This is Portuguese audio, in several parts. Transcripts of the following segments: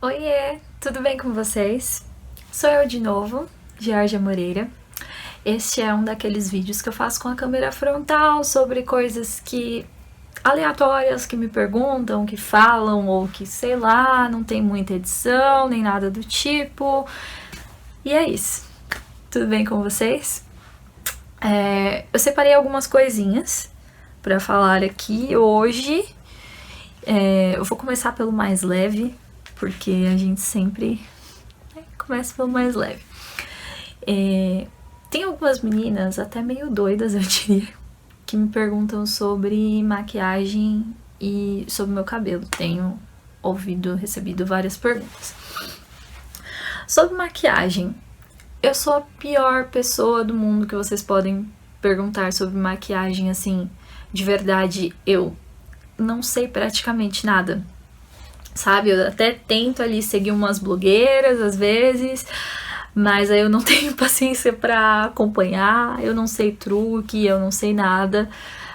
Oiê, tudo bem com vocês? Sou eu de novo, Georgia Moreira. Este é um daqueles vídeos que eu faço com a câmera frontal sobre coisas aleatórias que me perguntam, que falam ou que sei lá, não tem muita edição nem nada do tipo. E é isso. Tudo bem com vocês? Eu separei algumas coisinhas para falar aqui hoje. Eu vou começar pelo mais leve, porque a gente sempre começa pelo mais leve. Tem algumas meninas, até meio doidas, eu diria, que me perguntam sobre maquiagem e sobre meu cabelo. Tenho recebido várias perguntas. Sobre maquiagem, eu sou a pior pessoa do mundo que vocês podem perguntar sobre maquiagem, assim, de verdade, eu não sei praticamente nada, sabe? Eu até tento ali seguir umas blogueiras às vezes, mas aí eu não tenho paciência pra acompanhar, eu não sei truque, eu não sei nada.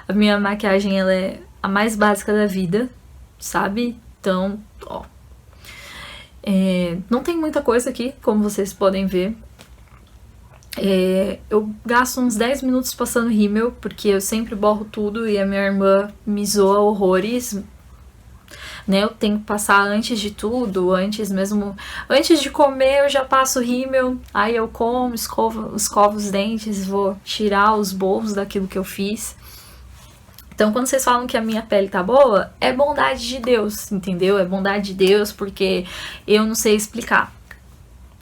A minha maquiagem, ela é a mais básica da vida, sabe? Então, não tem muita coisa aqui, como vocês podem ver. Eu gasto uns 10 minutos passando rímel, porque eu sempre borro tudo e a minha irmã me zoa horrores, né? Eu tenho que passar antes de tudo, antes de comer eu já passo rímel, aí eu como, escovo os dentes, vou tirar os borros daquilo que eu fiz. Então, quando vocês falam que a minha pele tá boa, é bondade de Deus, entendeu? É bondade de Deus, porque eu não sei explicar.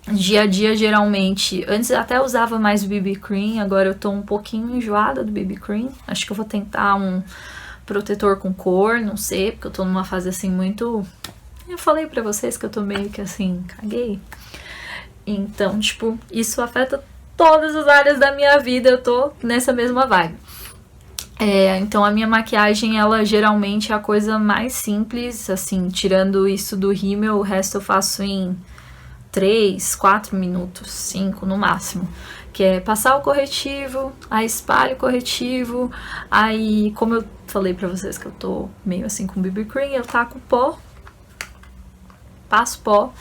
Dia a dia, geralmente, antes eu até usava mais BB Cream, agora eu tô um pouquinho enjoada do BB Cream. Acho que eu vou tentar um protetor com cor, não sei, porque eu tô numa fase assim muito... Eu falei pra vocês que eu tô meio que assim, caguei. Então, tipo, isso afeta todas as áreas da minha vida, eu tô nessa mesma vibe. Então a minha maquiagem, ela geralmente é a coisa mais simples, assim, tirando isso do rímel, o resto eu faço em 3, 4 minutos, 5 no máximo. Que é passar o corretivo, aí espalho o corretivo, aí, como eu falei pra vocês que eu tô meio assim com BB Cream, eu taco pó, passo pó.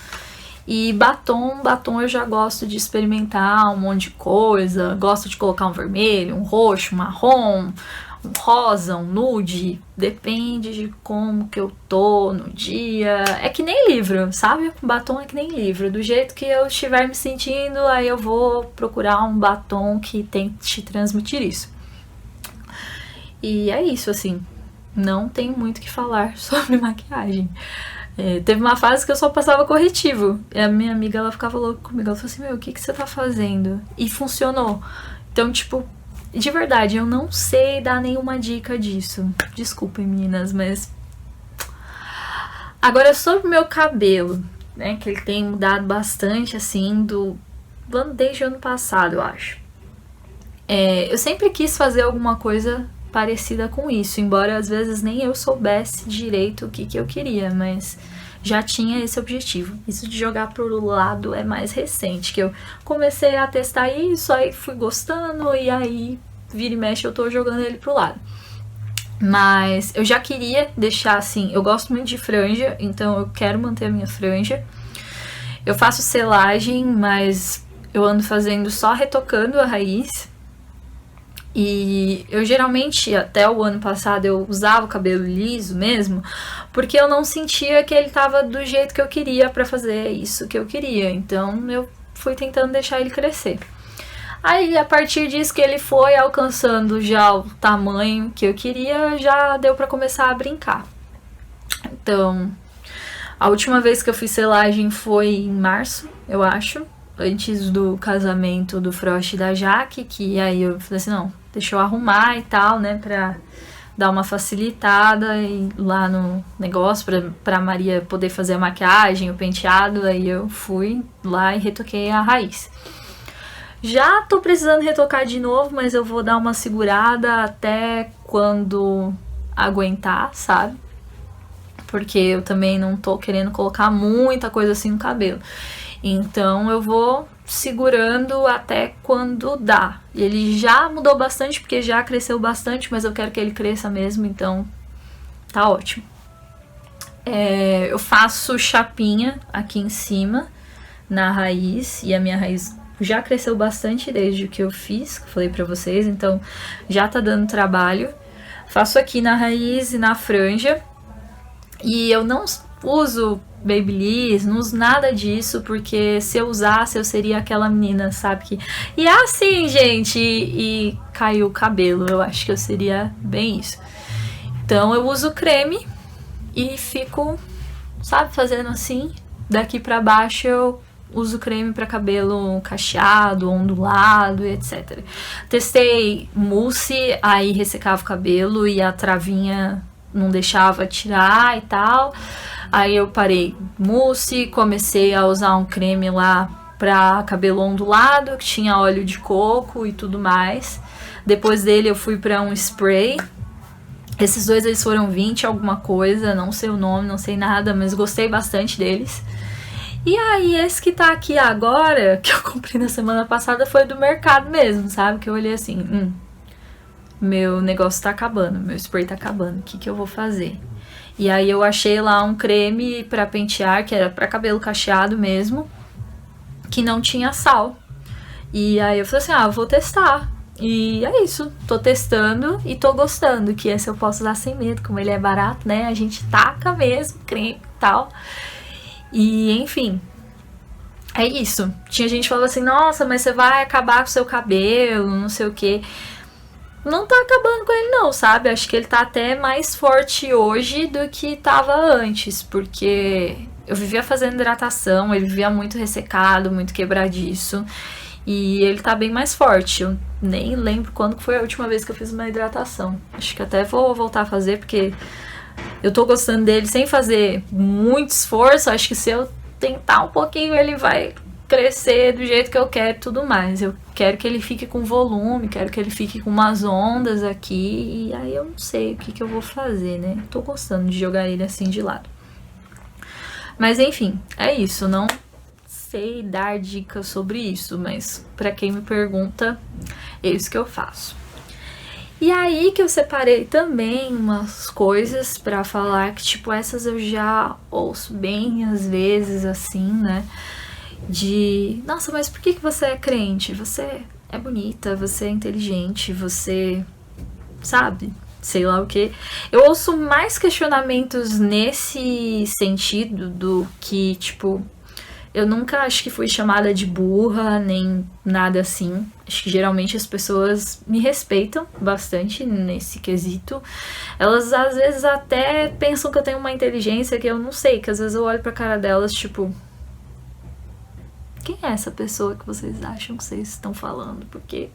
E batom eu já gosto de experimentar um monte de coisa, gosto de colocar um vermelho, um roxo, um marrom, um rosa, um nude, depende de como que eu tô no dia. É que nem livro, sabe? Batom é que nem livro, do jeito que eu estiver me sentindo, aí eu vou procurar um batom que tente transmitir isso. E é isso, assim, não tenho muito o que falar sobre maquiagem. Teve uma fase que eu só passava corretivo. E a minha amiga, ela ficava louca comigo. Ela falou assim, o que você tá fazendo? E funcionou. Então, tipo, de verdade, eu não sei dar nenhuma dica disso. Desculpem, meninas, mas... Agora, sobre o meu cabelo, né? Que ele tem mudado bastante, assim, desde o ano passado, eu acho. Eu sempre quis fazer alguma coisa parecida com isso, embora às vezes nem eu soubesse direito o que eu queria, mas já tinha esse objetivo. Isso de jogar pro lado é mais recente, que eu comecei a testar isso, aí fui gostando, e aí vira e mexe eu tô jogando ele pro lado. Mas eu já queria deixar assim, eu gosto muito de franja, então eu quero manter a minha franja. Eu faço selagem, mas eu ando fazendo só retocando a raiz. E eu geralmente, até o ano passado, eu usava o cabelo liso mesmo, porque eu não sentia que ele tava do jeito que eu queria pra fazer isso que eu queria. Então eu fui tentando deixar ele crescer. Aí, a partir disso que ele foi alcançando já o tamanho que eu queria, já deu pra começar a brincar. Então, a última vez que eu fiz selagem foi em março, eu acho, antes do casamento do Frost e da Jaque, que aí eu falei assim, não, deixa eu arrumar e tal, né, pra dar uma facilitada e lá no negócio, pra Maria poder fazer a maquiagem, o penteado, aí eu fui lá e retoquei a raiz. Já tô precisando retocar de novo, mas eu vou dar uma segurada até quando aguentar, sabe? Porque eu também não tô querendo colocar muita coisa assim no cabelo. Então eu vou segurando até quando dá. Ele já mudou bastante, porque já cresceu bastante, mas eu quero que ele cresça mesmo, então tá ótimo. Eu faço chapinha aqui em cima, na raiz, e a minha raiz já cresceu bastante desde que eu fiz, que eu falei pra vocês, então já tá dando trabalho. Faço aqui na raiz e na franja, e eu não uso Babyliss, não uso nada disso, porque se eu usasse eu seria aquela menina, sabe? E é assim, gente, e caiu o cabelo, eu acho que eu seria bem isso. Então eu uso creme e fico, sabe, fazendo assim. Daqui pra baixo eu uso creme pra cabelo cacheado, ondulado, etc. Testei mousse, aí ressecava o cabelo e a travinha não deixava tirar e tal. Aí eu parei mousse, comecei a usar um creme lá pra cabelo ondulado, que tinha óleo de coco e tudo mais. Depois dele eu fui pra um spray. Esses dois eles foram 20 alguma coisa, não sei o nome, não sei nada, mas gostei bastante deles. E aí esse que tá aqui agora, que eu comprei na semana passada, foi do mercado mesmo, sabe? Que eu olhei assim, meu negócio tá acabando, meu spray tá acabando, o que eu vou fazer? E aí eu achei lá um creme pra pentear, que era pra cabelo cacheado mesmo, que não tinha sal. E aí eu falei assim, eu vou testar. E é isso, tô testando e tô gostando, que esse eu posso usar sem medo, como ele é barato, né? A gente taca mesmo, creme e tal. E enfim, é isso. Tinha gente falando assim, nossa, mas você vai acabar com o seu cabelo, não sei o que. Não tá acabando com ele não, sabe? Acho que ele tá até mais forte hoje do que tava antes, porque eu vivia fazendo hidratação, ele vivia muito ressecado, muito quebradiço. E ele tá bem mais forte. Eu nem lembro quando foi a última vez que eu fiz uma hidratação. Acho que até vou voltar a fazer, porque eu tô gostando dele sem fazer muito esforço. Acho que se eu tentar um pouquinho, ele vai crescer do jeito que eu quero e tudo mais. Eu quero que ele fique com volume, quero que ele fique com umas ondas aqui. E aí eu não sei o que eu vou fazer, né? Tô gostando de jogar ele assim de lado. Mas enfim, é isso. Não sei dar dicas sobre isso, mas pra quem me pergunta, é isso que eu faço. E aí que eu separei também umas coisas pra falar que, tipo, essas eu já ouço bem às vezes, assim, né? De, nossa, mas por que você é crente? Você é bonita, você é inteligente, você sabe, sei lá o que. Eu ouço mais questionamentos nesse sentido do que, tipo, eu nunca acho que fui chamada de burra, nem nada assim. Acho que geralmente as pessoas me respeitam bastante nesse quesito. Elas às vezes até pensam que eu tenho uma inteligência que eu não sei, que às vezes eu olho pra cara delas, tipo, quem é essa pessoa que vocês acham que vocês estão falando? Porque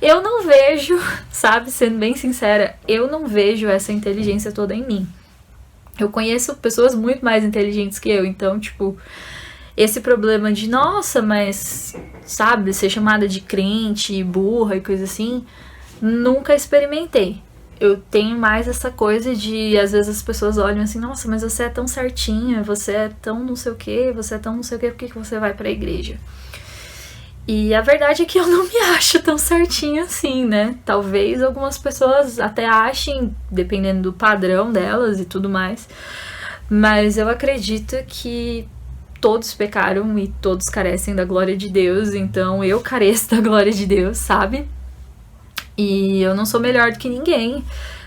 eu não vejo, sabe, sendo bem sincera, eu não vejo essa inteligência toda em mim. Eu conheço pessoas muito mais inteligentes que eu, então, tipo, esse problema de, nossa, mas, sabe, ser chamada de crente, burra e coisa assim, nunca experimentei. Eu tenho mais essa coisa de, às vezes as pessoas olham assim, nossa, mas você é tão certinha, você é tão não sei o que, você é tão não sei o que, por que você vai pra igreja? E a verdade é que eu não me acho tão certinha assim, né? Talvez algumas pessoas até achem, dependendo do padrão delas e tudo mais, mas eu acredito que todos pecaram e todos carecem da glória de Deus, então eu careço da glória de Deus, sabe? E eu não sou melhor do que ninguém,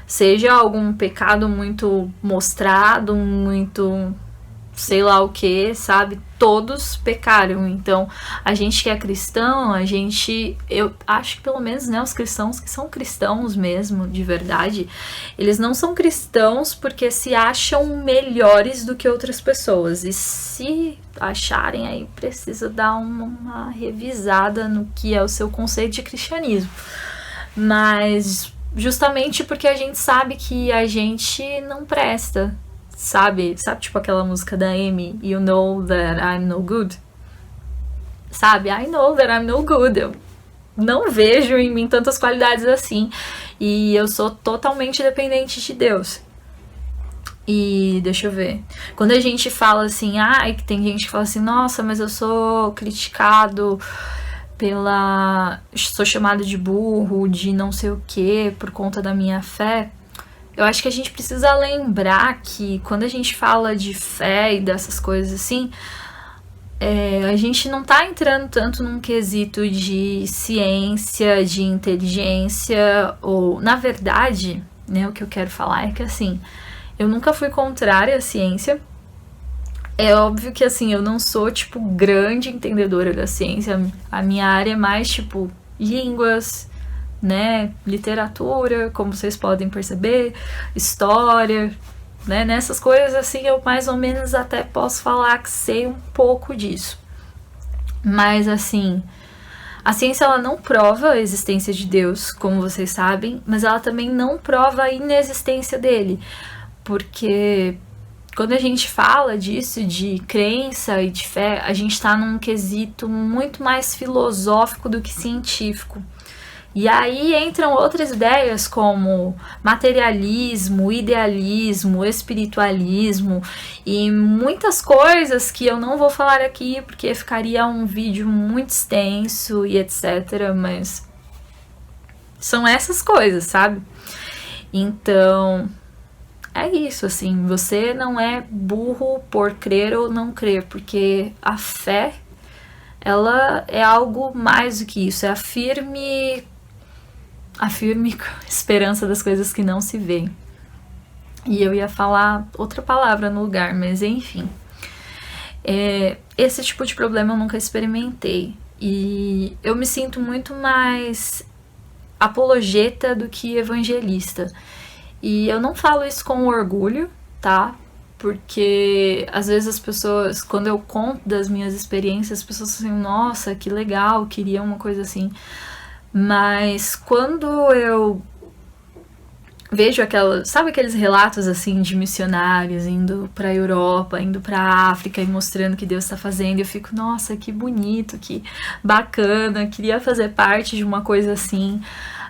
seja algum pecado muito mostrado, muito sei lá o que, sabe? Todos pecaram, então a gente que é cristão, eu acho que pelo menos, né, os cristãos que são cristãos mesmo, de verdade, eles não são cristãos porque se acham melhores do que outras pessoas, e se acharem aí, precisa dar uma revisada no que é o seu conceito de cristianismo, mas justamente porque a gente sabe que a gente não presta, sabe, tipo aquela música da Amy, You Know That I'm No Good, sabe, I know that I'm no good, eu não vejo em mim tantas qualidades assim, e eu sou totalmente dependente de Deus. E deixa eu ver, quando a gente fala assim, que tem gente que fala assim, nossa, mas eu sou criticado sou chamado de burro, de não sei o que, por conta da minha fé. eu acho que a gente precisa lembrar que quando a gente fala de fé e dessas coisas assim, a gente não tá entrando tanto num quesito de ciência, de inteligência, ou, na verdade, né, o que eu quero falar é que, assim, eu nunca fui contrária à ciência. É óbvio que, assim, eu não sou, tipo, grande entendedora da ciência. A minha área é mais, tipo, línguas, né, literatura, como vocês podem perceber, história, né, nessas coisas, assim, eu mais ou menos até posso falar que sei um pouco disso. Mas, assim, a ciência, ela não prova a existência de Deus, como vocês sabem, mas ela também não prova a inexistência dele. Porque quando a gente fala disso, de crença e de fé, a gente está num quesito muito mais filosófico do que científico. E aí entram outras ideias como materialismo, idealismo, espiritualismo e muitas coisas que eu não vou falar aqui porque ficaria um vídeo muito extenso e etc. Mas são essas coisas, sabe? Então, é isso, assim, você não é burro por crer ou não crer, porque a fé, ela é algo mais do que isso, é a firme esperança das coisas que não se veem. E eu ia falar outra palavra no lugar, mas enfim. Esse tipo de problema eu nunca experimentei. E eu me sinto muito mais apologeta do que evangelista. E eu não falo isso com orgulho, tá? Porque às vezes as pessoas, quando eu conto das minhas experiências, as pessoas dizem, nossa, que legal, queria uma coisa assim. Mas quando eu vejo sabe aqueles relatos assim de missionários indo pra Europa, indo pra África e mostrando o que Deus está fazendo, eu fico, nossa, que bonito, que bacana, queria fazer parte de uma coisa assim,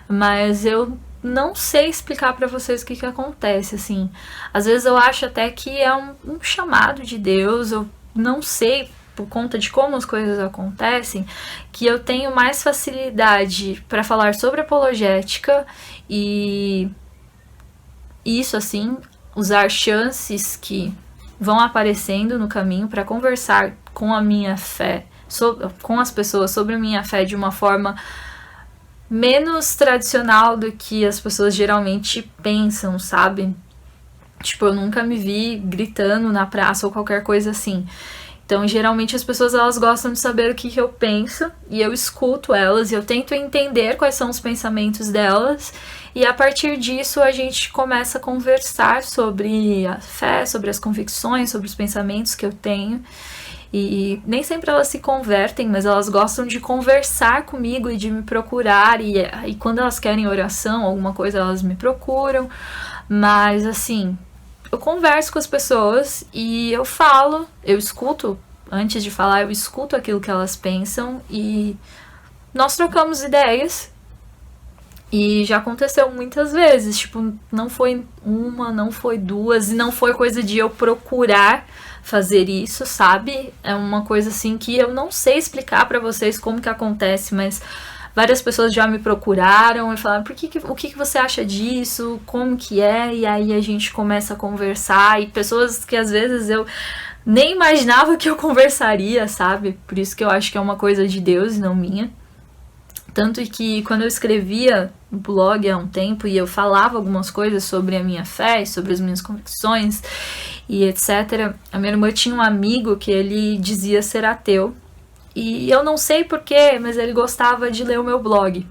mas eu não sei explicar pra vocês o que acontece, assim. Às vezes eu acho até que é um chamado de Deus, eu não sei, por conta de como as coisas acontecem, que eu tenho mais facilidade para falar sobre apologética e isso, assim, usar chances que vão aparecendo no caminho para conversar com a minha fé, com as pessoas sobre a minha fé de uma forma menos tradicional do que as pessoas geralmente pensam, sabe? Tipo, eu nunca me vi gritando na praça ou qualquer coisa assim. Então, geralmente as pessoas, elas gostam de saber o que eu penso e eu escuto elas e eu tento entender quais são os pensamentos delas e a partir disso a gente começa a conversar sobre a fé, sobre as convicções, sobre os pensamentos que eu tenho e nem sempre elas se convertem, mas elas gostam de conversar comigo e de me procurar e quando elas querem oração, alguma coisa, elas me procuram, mas assim, eu converso com as pessoas e eu falo, eu escuto, antes de falar, eu escuto aquilo que elas pensam e nós trocamos ideias e já aconteceu muitas vezes, tipo, não foi uma, não foi duas e não foi coisa de eu procurar fazer isso, sabe? É uma coisa assim que eu não sei explicar pra vocês como que acontece, mas várias pessoas já me procuraram e falaram, o que você acha disso, como que é, e aí a gente começa a conversar, e pessoas que às vezes eu nem imaginava que eu conversaria, sabe? Por isso que eu acho que é uma coisa de Deus e não minha. Tanto que quando eu escrevia no blog há um tempo e eu falava algumas coisas sobre a minha fé, sobre as minhas convicções e etc., a minha irmã tinha um amigo que ele dizia ser ateu. E eu não sei porquê, mas ele gostava de ler o meu blog.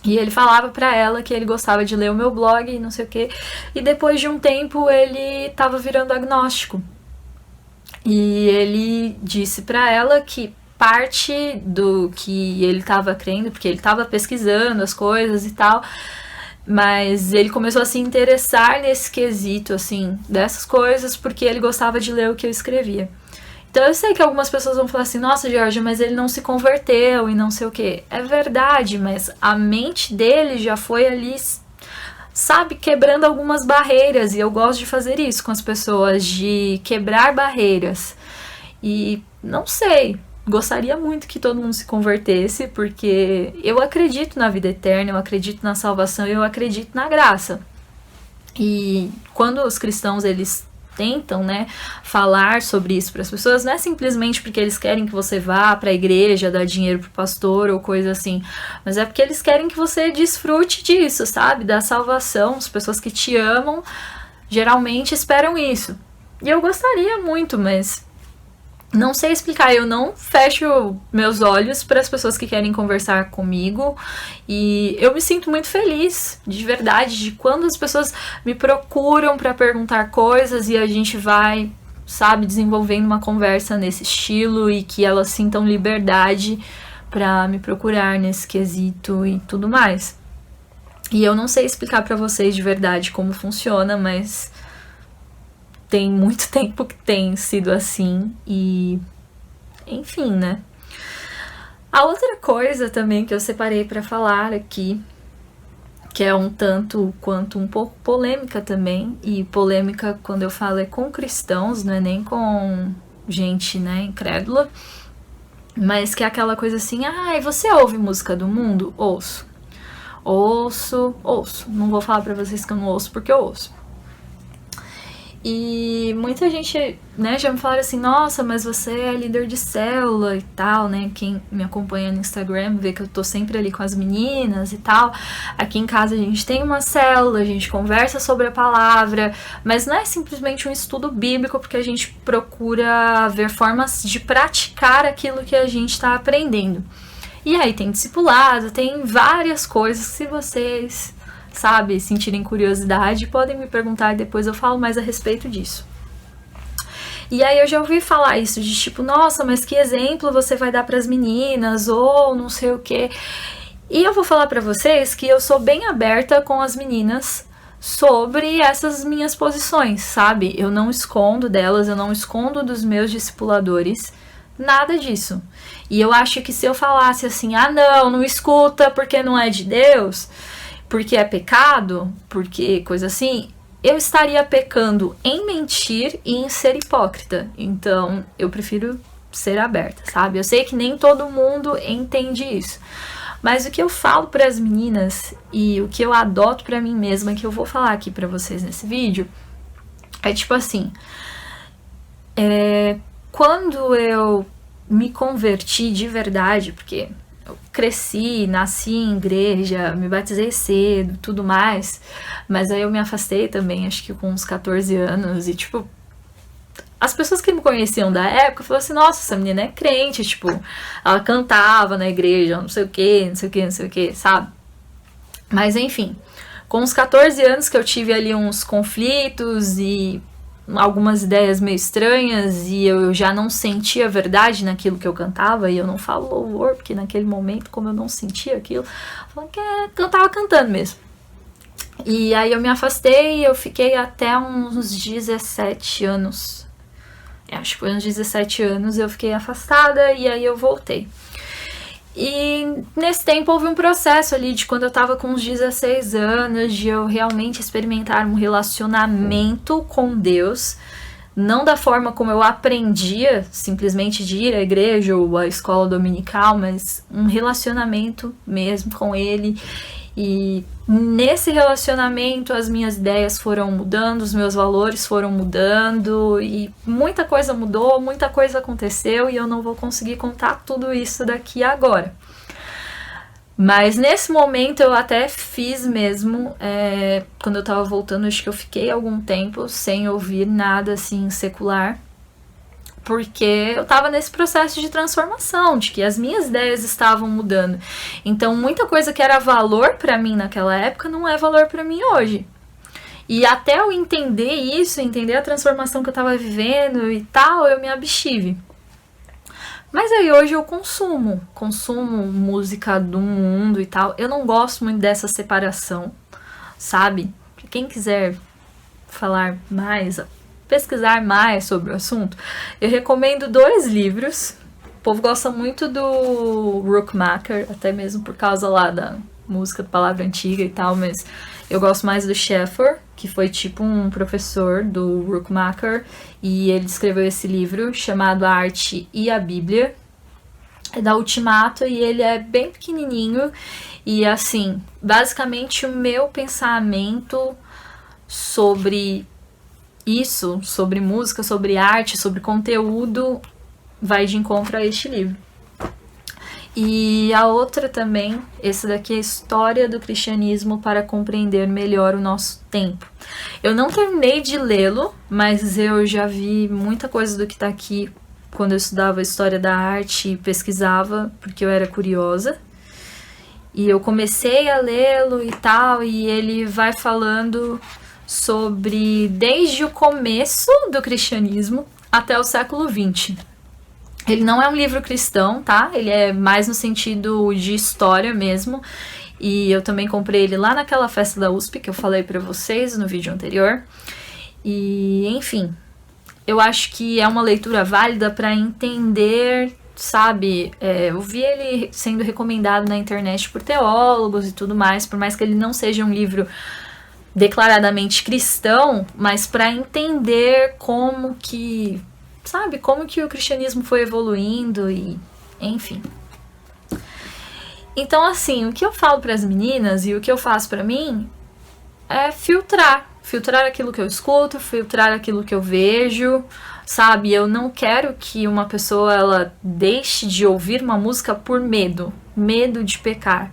E ele falava pra ela que ele gostava de ler o meu blog e não sei o quê. E depois de um tempo ele tava virando agnóstico. E ele disse pra ela que parte do que ele tava crendo, porque ele tava pesquisando as coisas e tal, mas ele começou a se interessar nesse quesito, assim, dessas coisas, porque ele gostava de ler o que eu escrevia. Então eu sei que algumas pessoas vão falar assim, nossa, Jorge, mas ele não se converteu e não sei o quê. É verdade, mas a mente dele já foi ali, sabe, quebrando algumas barreiras. E eu gosto de fazer isso com as pessoas, de quebrar barreiras. E não sei, gostaria muito que todo mundo se convertesse, porque eu acredito na vida eterna, eu acredito na salvação e eu acredito na graça. E quando os cristãos, eles tentam, né, falar sobre isso para as pessoas, não é simplesmente porque eles querem que você vá para a igreja, dar dinheiro pro pastor ou coisa assim, mas é porque eles querem que você desfrute disso, sabe, da salvação. As pessoas que te amam geralmente esperam isso. E eu gostaria muito, mas não sei explicar, eu não fecho meus olhos para as pessoas que querem conversar comigo, e eu me sinto muito feliz, de verdade, de quando as pessoas me procuram para perguntar coisas e a gente vai, sabe, desenvolvendo uma conversa nesse estilo e que elas sintam liberdade para me procurar nesse quesito e tudo mais. E eu não sei explicar para vocês de verdade como funciona, mas tem muito tempo que tem sido assim e, enfim, né? A outra coisa também que eu separei para falar aqui, que é um tanto quanto um pouco polêmica também, e polêmica quando eu falo é com cristãos, não é nem com gente, né, incrédula, mas que é aquela coisa assim, e você ouve música do mundo? Ouço. Não vou falar pra vocês que eu não ouço porque eu ouço. E muita gente, né, já me falaram assim, nossa, mas você é líder de célula e tal, né? Quem me acompanha no Instagram vê que eu tô sempre ali com as meninas e tal. Aqui em casa a gente tem uma célula, a gente conversa sobre a palavra, mas não é simplesmente um estudo bíblico, porque a gente procura ver formas de praticar aquilo que a gente tá aprendendo. E aí tem discipulado, tem várias coisas que se vocês, sabe, sentirem curiosidade, podem me perguntar e depois eu falo mais a respeito disso. E aí eu já ouvi falar isso de tipo, nossa, mas que exemplo você vai dar para as meninas ou não sei o quê. E eu vou falar para vocês que eu sou bem aberta com as meninas sobre essas minhas posições, sabe? Eu não escondo delas, eu não escondo dos meus discipuladores, nada disso. E eu acho que se eu falasse assim, não escuta porque não é de Deus, porque é pecado, porque coisa assim, eu estaria pecando em mentir e em ser hipócrita. Então, eu prefiro ser aberta, sabe? Eu sei que nem todo mundo entende isso. Mas o que eu falo para as meninas e o que eu adoto para mim mesma, que eu vou falar aqui para vocês nesse vídeo, é tipo assim, quando eu me converti de verdade, porque eu cresci, nasci em igreja, me batizei cedo, tudo mais, mas aí eu me afastei também, acho que com uns 14 anos, e tipo, as pessoas que me conheciam da época falaram assim, nossa, essa menina é crente, tipo, ela cantava na igreja, não sei o que, sabe? Mas enfim, com uns 14 anos que eu tive ali uns conflitos e algumas ideias meio estranhas e eu já não sentia verdade naquilo que eu cantava, e eu não falo louvor, porque naquele momento, como eu não sentia aquilo, eu tava cantando mesmo. E aí eu me afastei, eu fiquei até uns 17 anos. Acho que foi uns 17 anos eu fiquei afastada e aí eu voltei. E nesse tempo houve um processo ali de quando eu tava com uns 16 anos, de eu realmente experimentar um relacionamento com Deus, não da forma como eu aprendia, simplesmente de ir à igreja ou à escola dominical, mas um relacionamento mesmo com Ele. E nesse relacionamento as minhas ideias foram mudando, os meus valores foram mudando e muita coisa mudou, muita coisa aconteceu e eu não vou conseguir contar tudo isso daqui agora. Mas nesse momento eu até fiz mesmo, quando eu tava voltando, acho que eu fiquei algum tempo sem ouvir nada assim secular, porque eu tava nesse processo de transformação, de que as minhas ideias estavam mudando. Então, muita coisa que era valor pra mim naquela época não é valor pra mim hoje. E até eu entender isso, entender a transformação que eu tava vivendo e tal, eu me abstive. Mas aí hoje eu consumo música do mundo e tal. Eu não gosto muito dessa separação, sabe? Quem quiser falar mais, pesquisar mais sobre o assunto, eu recomendo 2 livros. O povo gosta muito do Rookmaker, até mesmo por causa lá da música, palavra antiga e tal, mas eu gosto mais do Schaeffer, que foi tipo um professor do Rookmaker, e ele escreveu esse livro chamado A Arte e a Bíblia. É da Ultimato e ele é bem pequenininho e assim, basicamente o meu pensamento sobre isso, sobre música, sobre arte, sobre conteúdo, vai de encontro a este livro. E a outra também, esse daqui é a História do Cristianismo para Compreender Melhor o Nosso Tempo. Eu não terminei de lê-lo, mas eu já vi muita coisa do que está aqui quando eu estudava História da Arte e pesquisava, porque eu era curiosa. E eu comecei a lê-lo e tal, e ele vai falando sobre desde o começo do cristianismo até o século XX. Ele não é um livro cristão, tá? Ele é mais no sentido de história mesmo. E eu também comprei ele lá naquela festa da USP que eu falei pra vocês no vídeo anterior. E, enfim, eu acho que é uma leitura válida para entender, sabe? Eu vi ele sendo recomendado na internet por teólogos e tudo mais, por mais que ele não seja um livro declaradamente cristão, mas para entender como que, sabe, como que o cristianismo foi evoluindo e, enfim. Então, assim, o que eu falo para as meninas e o que eu faço para mim é filtrar aquilo que eu escuto, filtrar aquilo que eu vejo, sabe? Eu não quero que uma pessoa ela deixe de ouvir uma música por medo de pecar.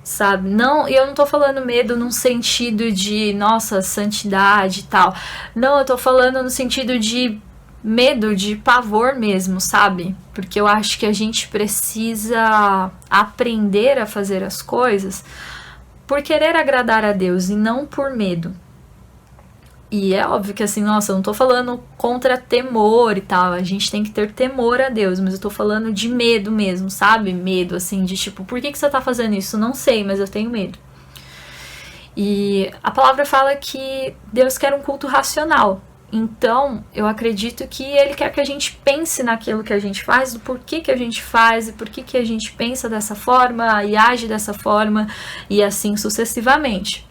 Sabe? Não, eu não tô falando medo num sentido de, nossa, santidade e tal. Não, eu tô falando no sentido de medo, de pavor mesmo, sabe? Porque eu acho que a gente precisa aprender a fazer as coisas por querer agradar a Deus e não por medo. E é óbvio que assim, nossa, eu não tô falando contra temor e tal, a gente tem que ter temor a Deus, mas eu tô falando de medo mesmo, sabe? Medo, assim, de tipo, por que você tá fazendo isso? Não sei, mas eu tenho medo. E a palavra fala que Deus quer um culto racional. Então, eu acredito que Ele quer que a gente pense naquilo que a gente faz, do porquê que a gente faz, e por que a gente pensa dessa forma e age dessa forma, e assim sucessivamente.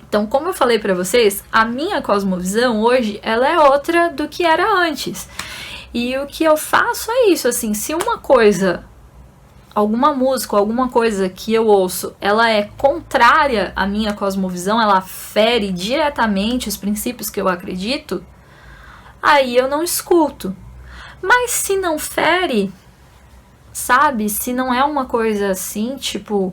Então, como eu falei pra vocês, a minha cosmovisão hoje, ela é outra do que era antes. E o que eu faço é isso, assim, se uma coisa, alguma música, alguma coisa que eu ouço, ela é contrária à minha cosmovisão, ela fere diretamente os princípios que eu acredito, aí eu não escuto. Mas se não fere, sabe, se não é uma coisa assim, tipo,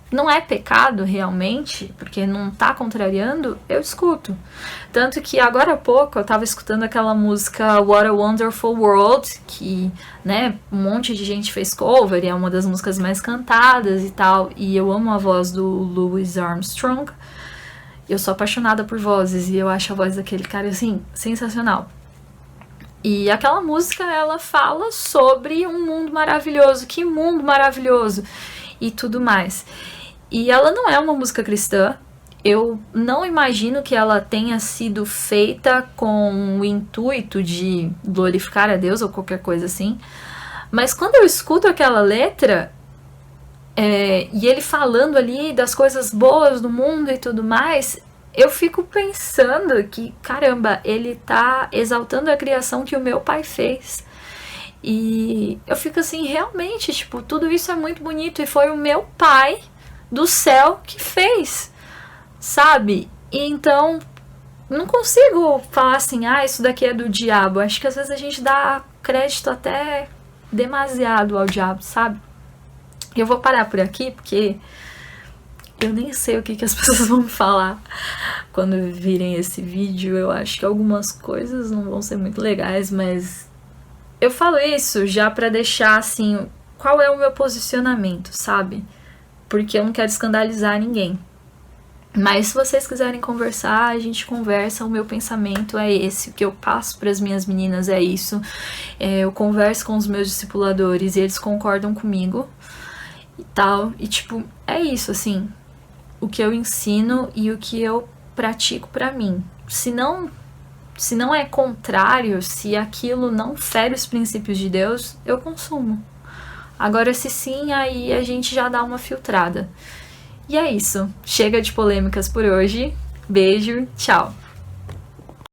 não é pecado realmente, porque não tá contrariando, eu escuto. Tanto que agora há pouco eu tava escutando aquela música What a Wonderful World, que, né, um monte de gente fez cover, e é uma das músicas mais cantadas e tal, e eu amo a voz do Louis Armstrong. Eu sou apaixonada por vozes, e eu acho a voz daquele cara, assim, sensacional. E aquela música, ela fala sobre um mundo maravilhoso, que mundo maravilhoso, e tudo mais. E ela não é uma música cristã, eu não imagino que ela tenha sido feita com o intuito de glorificar a Deus ou qualquer coisa assim, mas quando eu escuto aquela letra, e ele falando ali das coisas boas do mundo e tudo mais, eu fico pensando que, caramba, ele tá exaltando a criação que o meu pai fez. E eu fico assim, realmente, tipo, tudo isso é muito bonito e foi o meu pai do céu que fez, sabe? E então, não consigo falar assim, isso daqui é do diabo. Acho que às vezes a gente dá crédito até demasiado ao diabo, sabe? Eu vou parar por aqui, porque eu nem sei o que as pessoas vão me falar quando virem esse vídeo. Eu acho que algumas coisas não vão ser muito legais, mas eu falo isso já pra deixar, assim, qual é o meu posicionamento, sabe? Porque eu não quero escandalizar ninguém. Mas se vocês quiserem conversar, a gente conversa. O meu pensamento é esse, o que eu passo para as minhas meninas é isso. Eu converso com os meus discipuladores e eles concordam comigo e tal. E tipo, é isso, assim, o que eu ensino e o que eu pratico para mim. Se não é contrário, se aquilo não fere os princípios de Deus, eu consumo. Agora, se sim, aí a gente já dá uma filtrada. E é isso. Chega de polêmicas por hoje. Beijo, tchau.